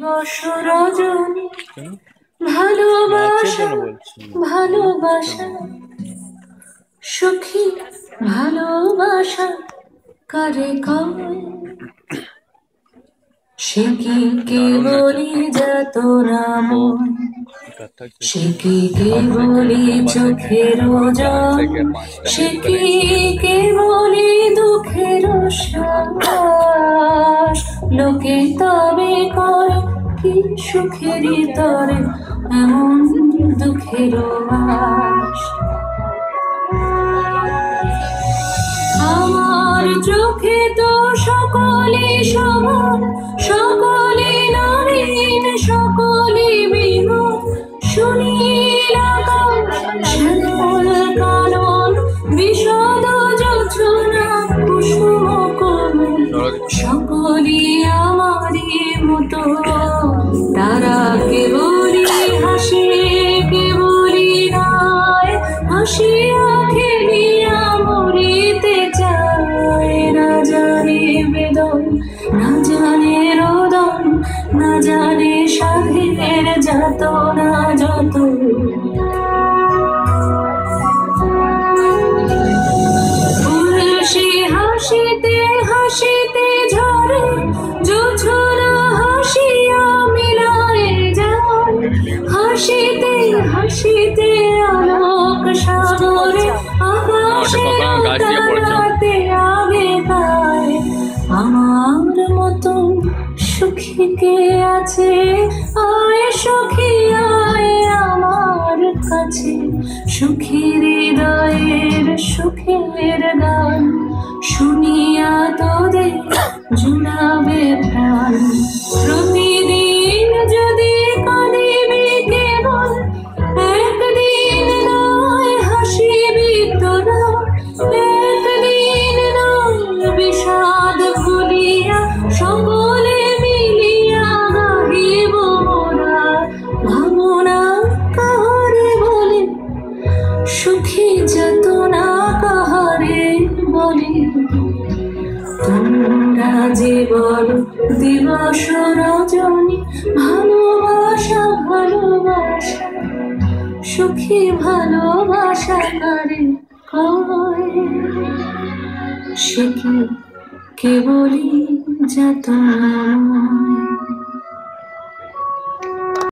দিবস রজনী ভালোবাসা ভালোবাসা সুখী ভালোবাসা কারে কয় সে কি কেবলি যাতনাময় সে কি কেবলি চোখের জল সে কি কেবলি দুঃখের শ্বাস লোকে তবে করে কি সুখেরই তরে এমন দুঃখের আশ আমার চোখে তো সকলে সমান সকলে নবীন সকলে বিমল সুনীল আকাশ শ্যামল কানন বিশদ যোছনা কুসুম কোমল সকলে আমারই মতো তারা কেবলি হাসে কেবলি গায় হাসিয়া খেলিয়া মরিতে চায় না জানে বেদন না জানে রোদন না জানে সাধের যাতনা যত সে হাসিতে হাসিতে ঝরে জোছনা হাসিয়া মিলায় যায় হাসিতে হাসিতে আলোক সাগরে আকাশে তারাতে আগে গায় আমার মতো সুখী কে আছে আয় সুখী আয় আমার কাছে সুখী হৃদয়ের সুখের গান শুনিয়া তোদের জুড়াবে প্রাণ প্রতিদিন যদি কাঁদিবি কেবল একদিন নয় হাসিবি তোরা একদিন নয় বিষাদ ভুলিয়া সকলে মিলিয়া গাহিব মোরা ভাবনা কাহারে বলে সুখী যাতনা কাহারে বলে তোমরা যে বলো দিবস রজনী ভালোবাসা ভালোবাসা সুখী ভালোবাসা কারে কয় সে কি কেবলি যাতনা